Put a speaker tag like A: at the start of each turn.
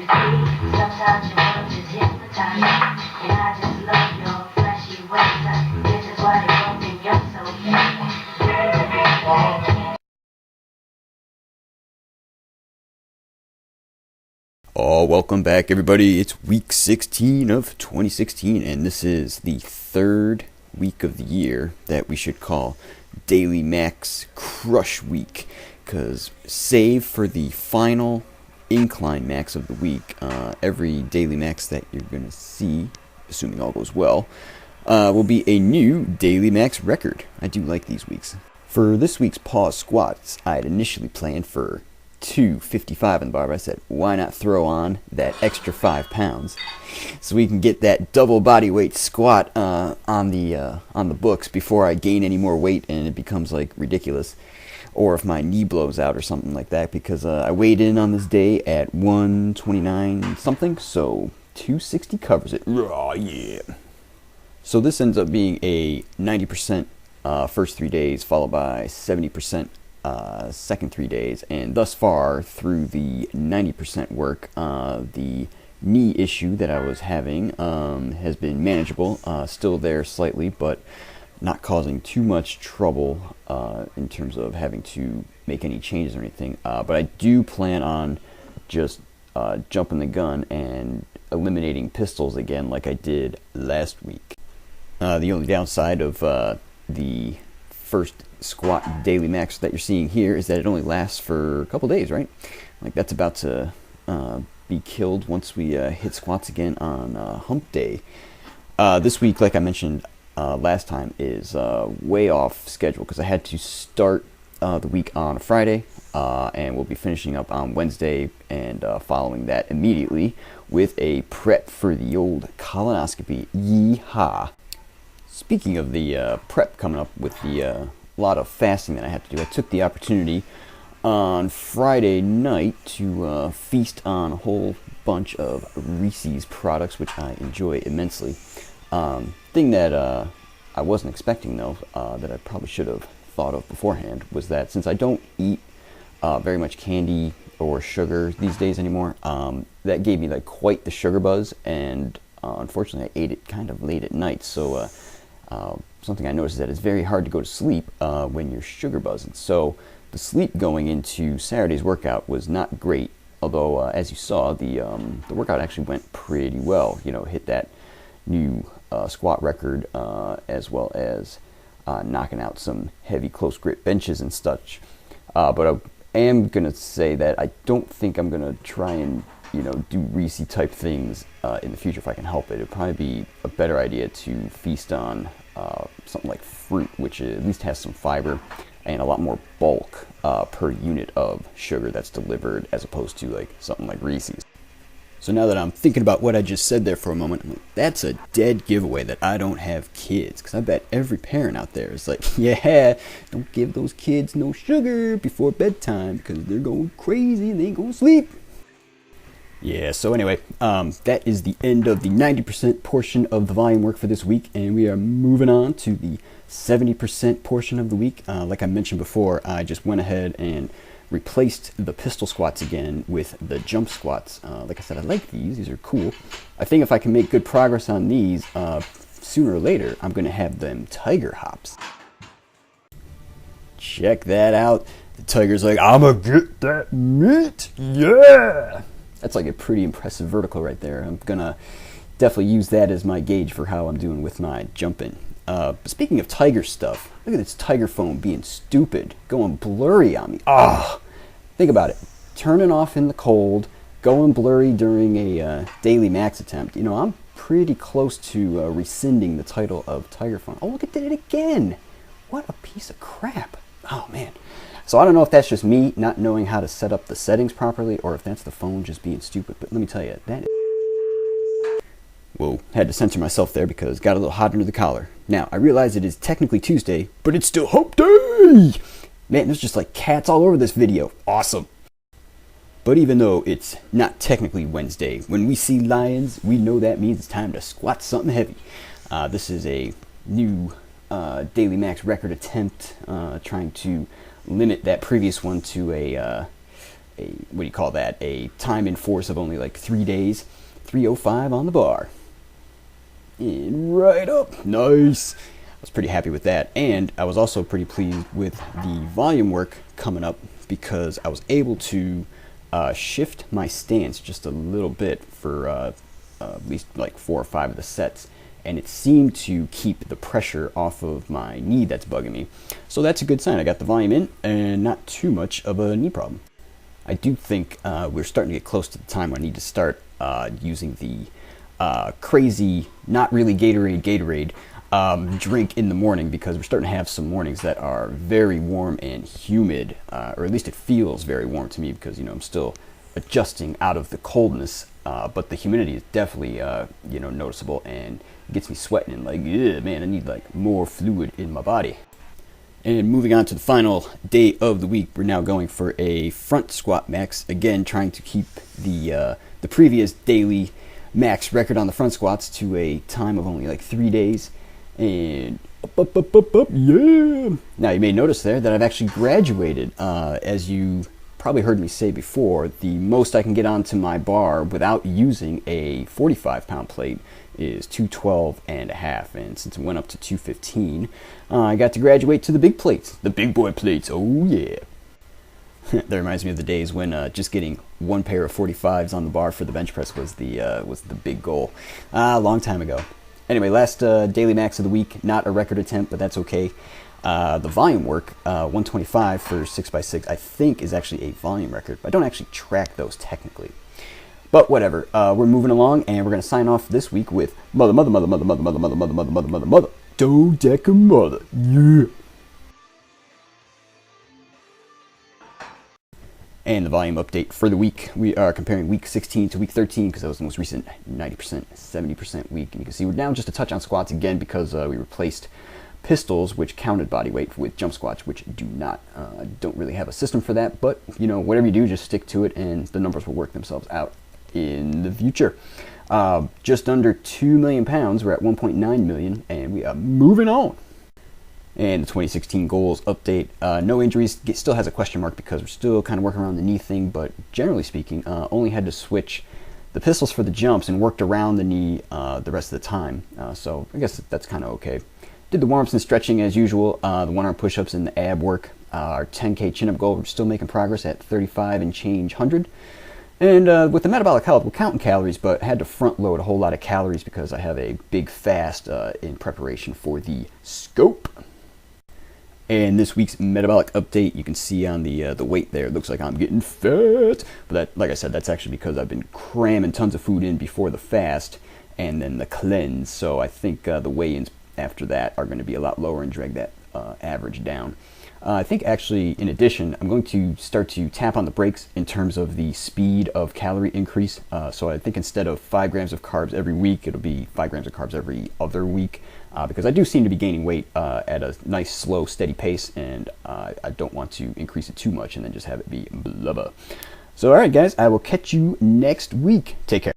A: Sometimes your words just hypnotize me, and I just love your flashy ways. This is why they don't think you're so bad.
B: Oh, welcome back, everybody. It's week 16 of 2016, and this is the third week of the year that we should call Daily Max Crush Week, because save for the final Incline Max of the week, every Daily Max that you're going to see, assuming all goes well, will be a new Daily Max record. I do like these weeks. For this week's pause squats, I had initially planned for 255 on the bar, but I said, why not throw on that extra 5 pounds so we can get that double body weight squat on the books before I gain any more weight and it becomes like ridiculous, or if my knee blows out or something like that, because I weighed in on this day at 129 something, so 260 covers it. Oh yeah. So this ends up being a 90% first 3 days, followed by 70% second 3 days, and thus far through the 90% work, the knee issue that I was having has been manageable, still there slightly, but not causing too much trouble in terms of having to make any changes or anything. But I do plan on just jumping the gun and eliminating pistols again like I did last week. The only downside of the first squat Daily Max that you're seeing here is that it only lasts for a couple days, right? Like that's about to be killed once we hit squats again on hump day. This week, like I mentioned last time, is way off schedule because I had to start the week on a Friday, and we'll be finishing up on Wednesday, and following that immediately with a prep for the old colonoscopy. Yeehaw! Speaking of the prep coming up with the lot of fasting that I have to do, I took the opportunity on Friday night to feast on a whole bunch of Reese's products, which I enjoy immensely. Thing that I wasn't expecting, though, that I probably should have thought of beforehand, was that since I don't eat very much candy or sugar these days anymore, that gave me like quite the sugar buzz, and unfortunately I ate it kind of late at night, so something I noticed is that it's very hard to go to sleep when you're sugar buzzing. So the sleep going into Saturday's workout was not great, although as you saw, the workout actually went pretty well. You know, hit that new squat record, as well as knocking out some heavy close grip benches and such. But I am going to say that I don't think I'm going to try and do Reese type things in the future if I can help it. It'd probably be a better idea to feast on something like fruit, which at least has some fiber and a lot more bulk per unit of sugar that's delivered, as opposed to like something like Reese's. So now that I'm thinking about what I just said there for a moment, I'm like, that's a dead giveaway that I don't have kids, because I bet every parent out there is like, yeah, don't give those kids no sugar before bedtime because they're going crazy and they ain't going to sleep. Yeah, so anyway, that is the end of the 90% portion of the volume work for this week, and we are moving on to the 70% portion of the week. Like I mentioned before, I just went ahead and replaced the pistol squats again with the jump squats. Like I said, I like these. These are cool. I think if I can make good progress on these, sooner or later, I'm going to have them tiger hops. Check that out. The tiger's like, I'm going to get that meat. Yeah! That's like a pretty impressive vertical right there. I'm going to definitely use that as my gauge for how I'm doing with my jumping. But speaking of tiger stuff, look at this tiger phone being stupid, going blurry on me. Think about it. Turning off in the cold, going blurry during a Daily Max attempt. I'm pretty close to rescinding the title of tiger phone. Oh, look, it did it again. What a piece of crap. Oh, man. So I don't know if that's just me not knowing how to set up the settings properly, or if that's the phone just being stupid. But let me tell you, that is... Whoa, had to censor myself there because it got a little hot under the collar. Now, I realize it is technically Tuesday, but it's still hump day! Man, there's just like cats all over this video. Awesome. But even though it's not technically Wednesday, when we see lions, we know that means it's time to squat something heavy. This is a new Daily Max record attempt, trying to limit that previous one to what do you call that? A time in force of only like 3 days. 305 on the bar. And right up. Nice. I was pretty happy with that. And I was also pretty pleased with the volume work coming up because I was able to shift my stance just a little bit for at least like 4 or 5 of the sets. And it seemed to keep the pressure off of my knee that's bugging me. So that's a good sign. I got the volume in and not too much of a knee problem. I do think we're starting to get close to the time when I need to start using the crazy, not really Gatorade drink in the morning, because we're starting to have some mornings that are very warm and humid, or at least it feels very warm to me because, I'm still adjusting out of the coldness, but the humidity is definitely, noticeable and gets me sweating and like, yeah, man, I need like more fluid in my body. And moving on to the final day of the week, we're now going for a front squat max. Again, trying to keep the previous daily max record on the front squats to a time of only like 3 days. And up, yeah. Now you may notice there that I've actually graduated. As you probably heard me say before, the most I can get onto my bar without using a 45-pound plate is 212 and a half, and since it went up to 215, I got to graduate to the big plates, the big boy plates. Oh yeah. That reminds me of the days when just getting one pair of 45s on the bar for the bench press was the big goal. A long time ago. Anyway, last daily max of the week, not a record attempt, but that's okay. The volume work, 125 for 6x6, I think is actually a volume record, but I don't actually track those technically. But whatever, we're moving along, and we're going to sign off this week with mother, dodeca mother, yeah. And the volume update for the week, we are comparing week 16 to week 13 because that was the most recent 90%, 70% week. And you can see we're down just a touch on squats again because we replaced pistols, which counted body weight, with jump squats, which do not. I don't really have a system for that, but whatever you do, just stick to it and the numbers will work themselves out in the future. Just under 2 million pounds, we're at 1.9 million, and we are moving on. And the 2016 goals update, no injuries, still has a question mark because we're still kind of working around the knee thing, but generally speaking, only had to switch the pistols for the jumps and worked around the knee the rest of the time. So I guess that's kind of okay. Did the warm-ups and stretching as usual, the one-arm push-ups and the ab work. Our 10K chin-up goal, we're still making progress at 35 and change 100. And with the metabolic health, we're counting calories, but I had to front load a whole lot of calories because I have a big fast in preparation for the scope. And this week's metabolic update, you can see on the weight there, it looks like I'm getting fat. But that, like I said, that's actually because I've been cramming tons of food in before the fast and then the cleanse. So I think the weigh-ins after that are going to be a lot lower and drag that average down. I think actually, in addition, I'm going to start to tap on the brakes in terms of the speed of calorie increase. So I think instead of 5 grams of carbs every week, it'll be 5 grams of carbs every other week. Because I do seem to be gaining weight at a nice, slow, steady pace, and I don't want to increase it too much and then just have it be blubber. So, all right, guys, I will catch you next week. Take care.